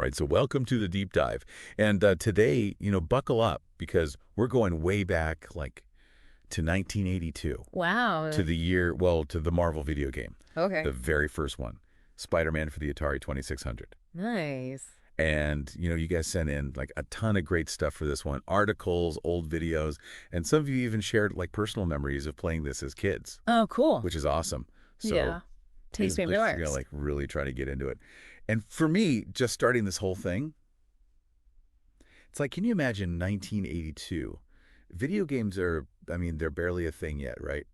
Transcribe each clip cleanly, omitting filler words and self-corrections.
right, so welcome to the deep dive. And today, buckle up because we're going way back, like, to 1982. Wow. To the Marvel video game. Okay. The very first one, Spider-Man for the Atari 2600. Nice. And, you guys sent in, like, a ton of great stuff for this one. Articles, old videos, and some of you even shared, like, personal memories of playing this as kids. Oh, cool. Which is awesome. So, yeah. Taste me you're gonna, like, really try to get into it. And for me, just starting this whole thing, it's like, can you imagine 1982? Video games they're barely a thing yet, right?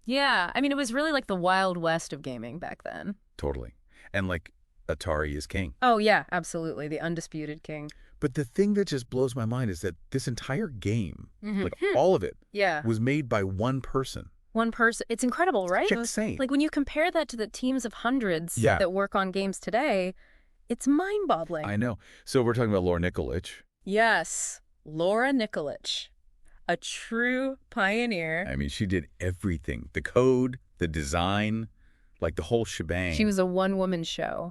Yeah. I mean, it was really like the Wild West of gaming back then. Totally. And, like, Atari is king. Oh, yeah, absolutely. The undisputed king. But the thing that just blows my mind is that this entire game, like all of it, was made by one person. One person. It's incredible, right? It's insane. Like when you compare that to the teams of hundreds that work on games today, it's mind-boggling. I know. So we're talking about Laura Nikolic. Yes. Laura Nikolic. A true pioneer. I mean, she did everything. The code, the design, like the whole shebang. She was a one-woman show.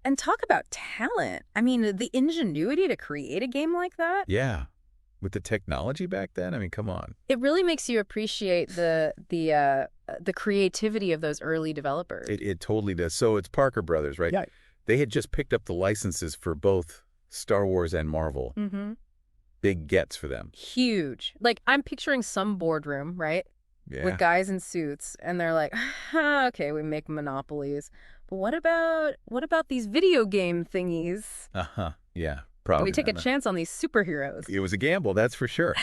And talk about talent. I mean, the ingenuity to create a game like that. Yeah. With the technology back then, I mean, come on. It really makes you appreciate the creativity of those early developers. It totally does. So it's Parker Brothers, right? Yeah. They had just picked up the licenses for both Star Wars and Marvel. Big gets for them. Huge. Like, I'm picturing some boardroom, right? Yeah. With guys in suits, and they're like, okay, we make monopolies. But what about these video game thingies? Yeah. Probably. We take a chance on these superheroes. It was a gamble, that's for sure.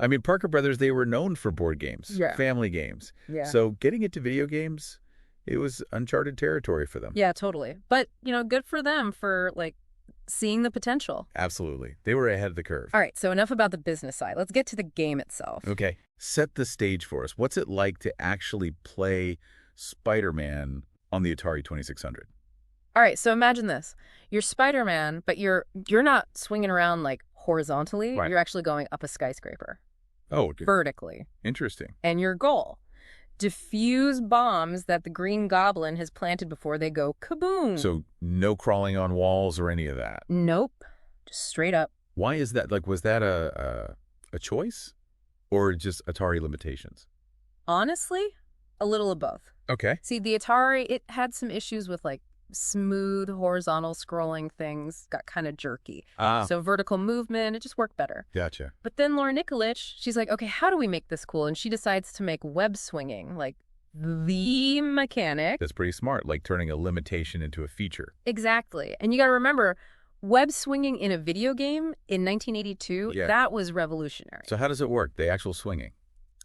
I mean, Parker Brothers, they were known for board games, family games. Yeah. So getting into video games, it was uncharted territory for them. Yeah, totally. But, good for them for, like, seeing the potential. Absolutely. They were ahead of the curve. All right, so enough about the business side. Let's get to the game itself. Okay. Set the stage for us. What's it like to actually play Spider-Man on the Atari 2600? All right, so imagine this. You're Spider-Man, but you're not swinging around, like, horizontally. Right. You're actually going up a skyscraper. Oh. Vertically. Interesting. And your goal, defuse bombs that the Green Goblin has planted before they go kaboom. So no crawling on walls or any of that? Nope. Just straight up. Why is that? Like, was that a choice or just Atari limitations? Honestly, a little of both. Okay. See, the Atari, it had some issues with, like, smooth horizontal scrolling things, got kind of jerky. So vertical movement, it just worked better. Gotcha. But then Laura Nikolic, she's like, okay, how do we make this cool? And she decides to make web swinging, like, the mechanic. That's pretty smart, like turning a limitation into a feature. Exactly. And you got to remember, web swinging in a video game in 1982, that was revolutionary. So how does it work, the actual swinging?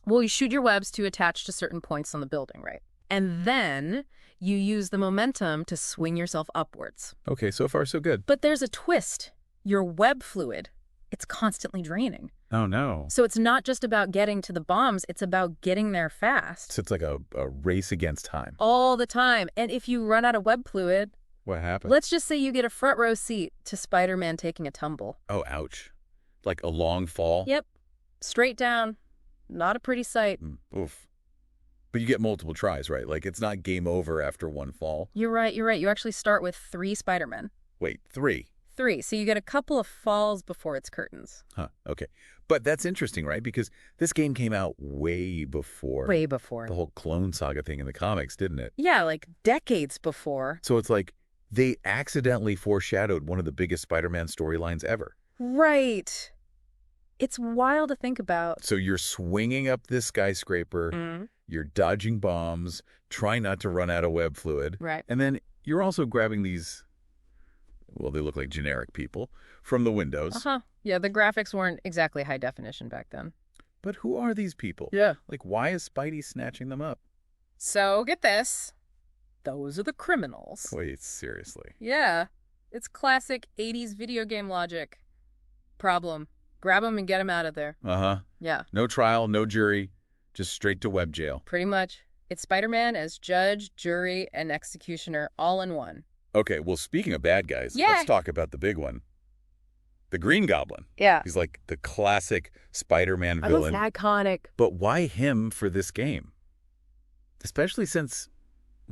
Well, you shoot your webs to attach to certain points on the building, right? And then you use the momentum to swing yourself upwards. Okay, so far so good. But there's a twist. Your web fluid, it's constantly draining. Oh, no. So it's not just about getting to the bombs, it's about getting there fast. So it's like a race against time. All the time. And if you run out of web fluid, what happens? Let's just say you get a front row seat to Spider-Man taking a tumble. Oh, ouch. Like a long fall? Yep. Straight down. Not a pretty sight. Oof. But you get multiple tries, right? Like, it's not game over after one fall. You're right. You actually start with 3 Spider-Men. Wait, 3? 3. So you get a couple of falls before it's curtains. Huh, okay. But that's interesting, right? Because this game came out way before. Way before. The whole Clone Saga thing in the comics, didn't it? Yeah, like decades before. So it's like they accidentally foreshadowed one of the biggest Spider-Man storylines ever. Right. It's wild to think about. So you're swinging up this skyscraper, you're dodging bombs, trying not to run out of web fluid. Right. And then you're also grabbing these, well, they look like generic people, from the windows. Yeah, the graphics weren't exactly high definition back then. But who are these people? Yeah. Like, why is Spidey snatching them up? So, get this. Those are the criminals. Wait, seriously? Yeah. It's classic 80s video game logic. Problem. Grab them and get them out of there. Yeah. No trial, no jury, just straight to web jail. Pretty much. It's Spider-Man as judge, jury, and executioner all in one. Okay, well, speaking of bad guys, let's talk about the big one. The Green Goblin. Yeah. He's like the classic Spider-Man villain. Iconic. But why him for this game? Especially since,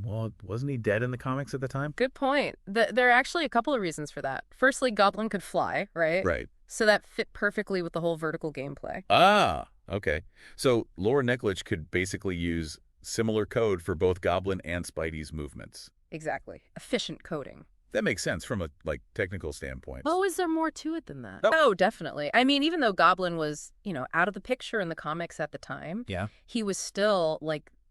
Well, wasn't he dead in the comics at the time? Good point. There are actually a couple of reasons for that. Firstly, Goblin could fly, right? Right. So that fit perfectly with the whole vertical gameplay. Ah, okay. So Laura Nikolic could basically use similar code for both Goblin and Spidey's movements. Exactly. Efficient coding. That makes sense from a technical standpoint. Oh, is there more to it than that? No. Oh, definitely. I mean, even though Goblin was, out of the picture in the comics at the time, Yeah. he was still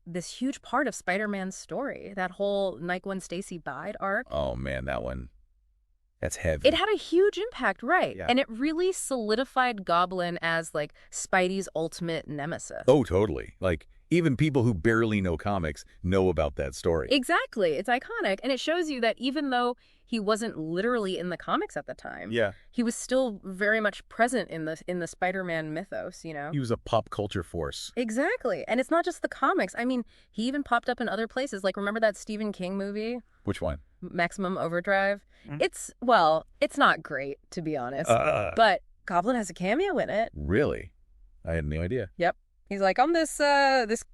this huge part of Spider-Man's story. That whole Night Gwen Stacy died arc. Oh man, that one. That's heavy. It had a huge impact, right? Yeah. And it really solidified Goblin as Spidey's ultimate nemesis. Oh, totally. Even people who barely know comics know about that story. Exactly. It's iconic. And it shows you that even though he wasn't literally in the comics at the time, Yeah. he was still very much present in the Spider-Man mythos, He was a pop culture force. Exactly. And it's not just the comics. I mean, he even popped up in other places. Remember that Stephen King movie, Which one? Maximum Overdrive? Mm. It's not great, to be honest. But Goblin has a cameo in it. Really? I had no idea. Yep. He's on this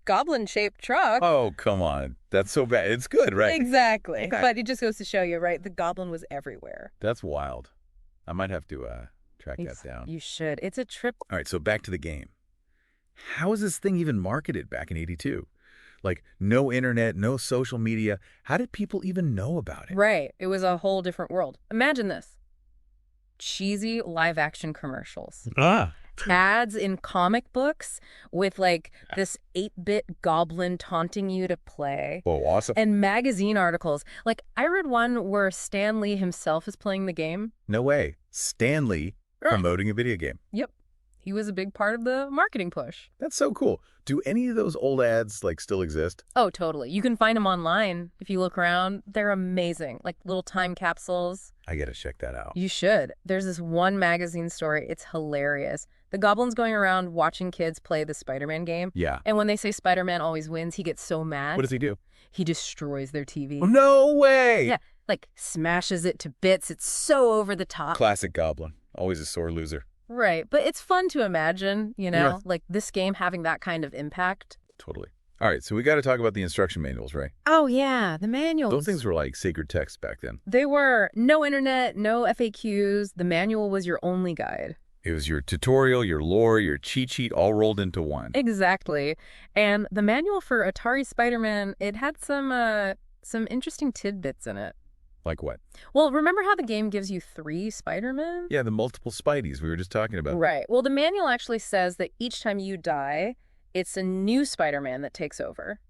goblin-shaped truck. Oh, come on. That's so bad. It's good, right? Exactly. Okay. But it just goes to show you, right? The goblin was everywhere. That's wild. I might have to track that down. You should. It's a trip. All right, so back to the game. How was this thing even marketed back in '82? No internet, no social media. How did people even know about it? Right. It was a whole different world. Imagine this. Cheesy live-action commercials. Ads in comic books with this 8-bit goblin taunting you to play. Oh, awesome. And magazine articles. I read one where Stan Lee himself is playing the game. No way. Stan Lee promoting a video game. Yep. He was a big part of the marketing push. That's so cool. Do any of those old ads still exist? Oh, totally. You can find them online if you look around. They're amazing. Little time capsules. I got to check that out. You should. There's this one magazine story. It's hilarious. The goblin's going around watching kids play the Spider-Man game. Yeah. And when they say Spider-Man always wins, he gets so mad. What does he do? He destroys their TV. Oh, no way! Yeah, smashes it to bits. It's so over the top. Classic Goblin. Always a sore loser. Right. But it's fun to imagine, Yeah. This game having that kind of impact. Totally. All right, so we got to talk about the instruction manuals, right? Oh, yeah, the manuals. Those things were sacred text back then. They were. No internet, no FAQs. The manual was your only guide. It was your tutorial, your lore, your cheat sheet all rolled into one. Exactly. And the manual for Atari Spider-Man, it had some interesting tidbits in it. Like what? Well, remember how the game gives you 3 Spider-Men? Yeah, the multiple Spideys we were just talking about. Right. Well, the manual actually says that each time you die, it's a new Spider-Man that takes over.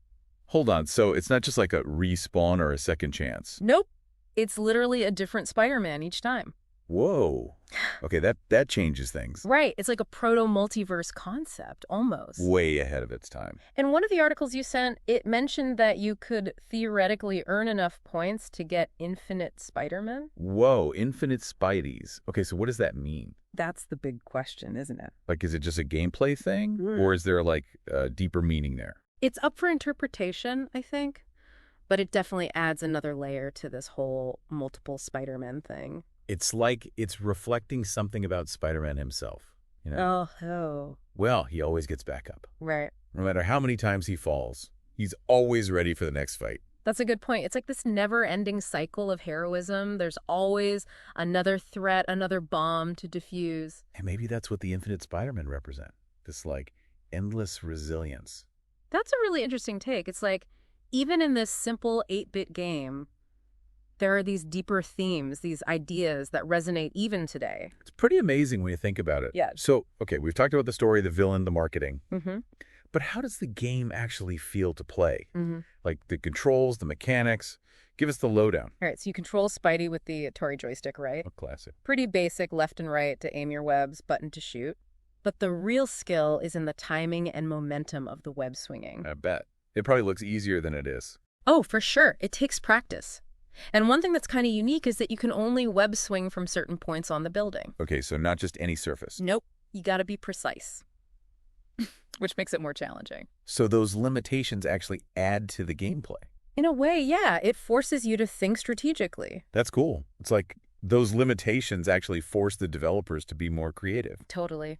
Hold on, so it's not just a respawn or a second chance? Nope. It's literally a different Spider-Man each time. Whoa. Okay, that changes things. Right. It's like a proto-multiverse concept, almost. Way ahead of its time. In one of the articles you sent, it mentioned that you could theoretically earn enough points to get infinite Spider-Man. Whoa, infinite Spideys. Okay, so what does that mean? That's the big question, isn't it? Is it just a gameplay thing? Or is there a deeper meaning there? It's up for interpretation, I think. But it definitely adds another layer to this whole multiple Spider-Man thing. It's it's reflecting something about Spider-Man himself. Oh. Well, he always gets back up. Right. No matter how many times he falls, he's always ready for the next fight. That's a good point. It's this never-ending cycle of heroism. There's always another threat, another bomb to defuse. And maybe that's what the Infinite Spider-Man represent. This, endless resilience. That's a really interesting take. It's even in this simple 8-bit game, there are these deeper themes, these ideas that resonate even today. It's pretty amazing when you think about it. Yeah. So, okay, we've talked about the story, the villain, the marketing. Mm-hmm. But how does the game actually feel to play? Mm-hmm. The controls, the mechanics. Give us the lowdown. All right, so you control Spidey with the Atari joystick, right? A classic. Pretty basic, left and right to aim your webs, button to shoot. But the real skill is in the timing and momentum of the web swinging. I bet. It probably looks easier than it is. Oh, for sure. It takes practice. And one thing that's kind of unique is that you can only web swing from certain points on the building. Okay, so not just any surface. Nope. You got to be precise. Which makes it more challenging. So those limitations actually add to the gameplay. In a way, yeah. It forces you to think strategically. That's cool. It's those limitations actually force the developers to be more creative. Totally.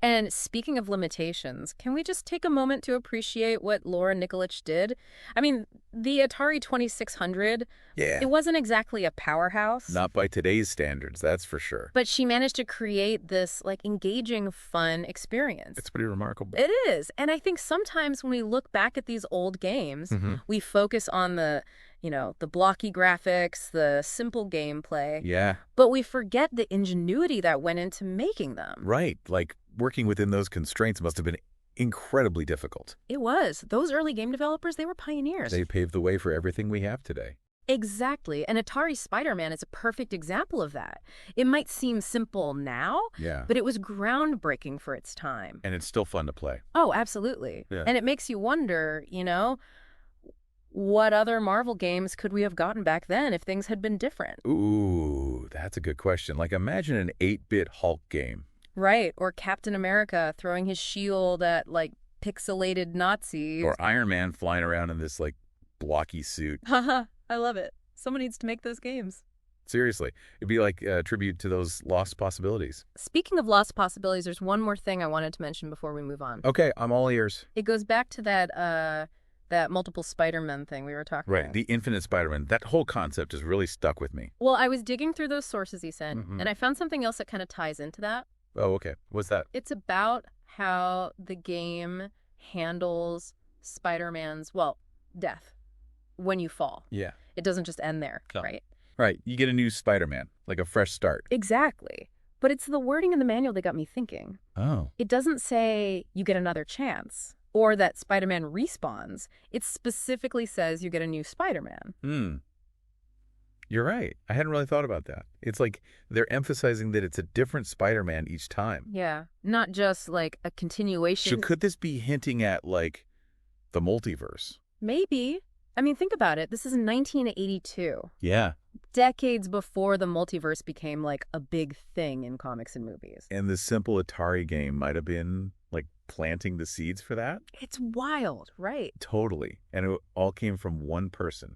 And speaking of limitations, can we just take a moment to appreciate what Laura Nikolic did? I mean, the Atari 2600, Yeah. it wasn't exactly a powerhouse, Not by today's standards, that's for sure. but she managed to create this, like, engaging, fun experience. It's pretty remarkable. It is. And I think sometimes when we look back at these old games, Mm-hmm. we focus on the blocky graphics, the simple gameplay, Yeah. but we forget the ingenuity that went into making them. Right. Like, working within those constraints must have been incredibly difficult. It was. Those early game developers, they were pioneers. They paved the way for everything we have today. Exactly. And Atari Spider-Man is a perfect example of that. It might seem simple now, Yeah. but it was groundbreaking for its time. And it's still fun to play. Oh, absolutely. Yeah. And it makes you wonder, what other Marvel games could we have gotten back then if things had been different? Ooh, that's a good question. Like, imagine an 8-bit Hulk game. Right. Or Captain America throwing his shield at, like, pixelated Nazis. Or Iron Man flying around in this, like, blocky suit. Haha, I love it. Someone needs to make those games. Seriously. It'd be like a tribute to those lost possibilities. Speaking of lost possibilities, there's one more thing I wanted to mention before we move on. Okay, I'm all ears. It goes back to that multiple Spider-Man thing we were talking Right, about. the Infinite Spider-Man. That whole concept has really stuck with me. Well, I was digging through those sources he sent, Mhm. and I found something else that kind of ties into that. Oh, okay. What's that? It's about how the game handles Spider-Man's, well, death when you fall. Yeah. It doesn't just end there, No. right? Right, you get a new Spider-Man, like a fresh start. Exactly. But it's the wording in the manual that got me thinking. Oh. It doesn't say you get another chance or that Spider-Man respawns. It specifically says you get a new Spider-Man. You're right. I hadn't really thought about that. It's like they're emphasizing that it's a different Spider-Man each time. Yeah, not just like a continuation. So could this be hinting at, like, the multiverse? Maybe. I mean, think about it. This is 1982. Yeah. Decades before the multiverse became like a big thing in comics and movies. And the simple Atari game might have been, like, planting the seeds for that? It's wild, right? Totally. And it all came from one person,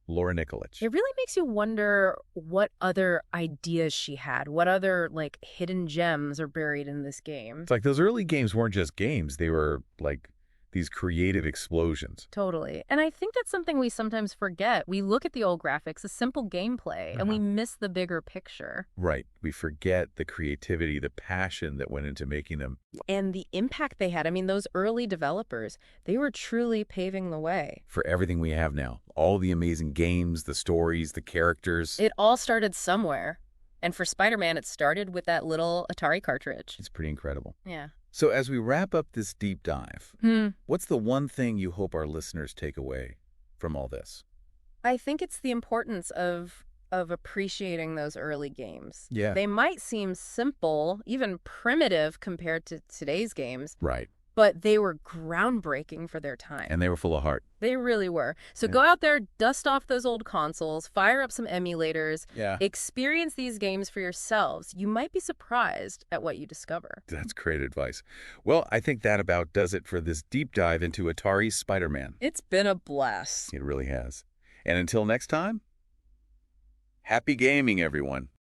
Laura Nikolic. It really makes you wonder what other ideas she had, what other like hidden gems are buried in this game. It's like those early games weren't just games. They were, like, these creative explosions. Totally. And I think that's something we sometimes forget. We look at the old graphics, a simple gameplay, and we miss the bigger picture. Right. We forget the creativity, the passion that went into making them. And the impact they had. I mean, those early developers, they were truly paving the way. For everything we have now. All the amazing games, the stories, the characters. It all started somewhere. And for Spider-Man, it started with that little Atari cartridge. It's pretty incredible. Yeah. So as we wrap up this deep dive, what's the one thing you hope our listeners take away from all this? I think it's the importance of appreciating those early games. Yeah. They might seem simple, even primitive compared to today's games, Right. but they were groundbreaking for their time. And they were full of heart. They really were. So Yeah. go out there, dust off those old consoles, fire up some emulators, Yeah. experience these games for yourselves. You might be surprised at what you discover. That's great advice. Well, I think that about does it for this deep dive into Atari Spider-Man. It's been a blast. It really has. And until next time, happy gaming, everyone.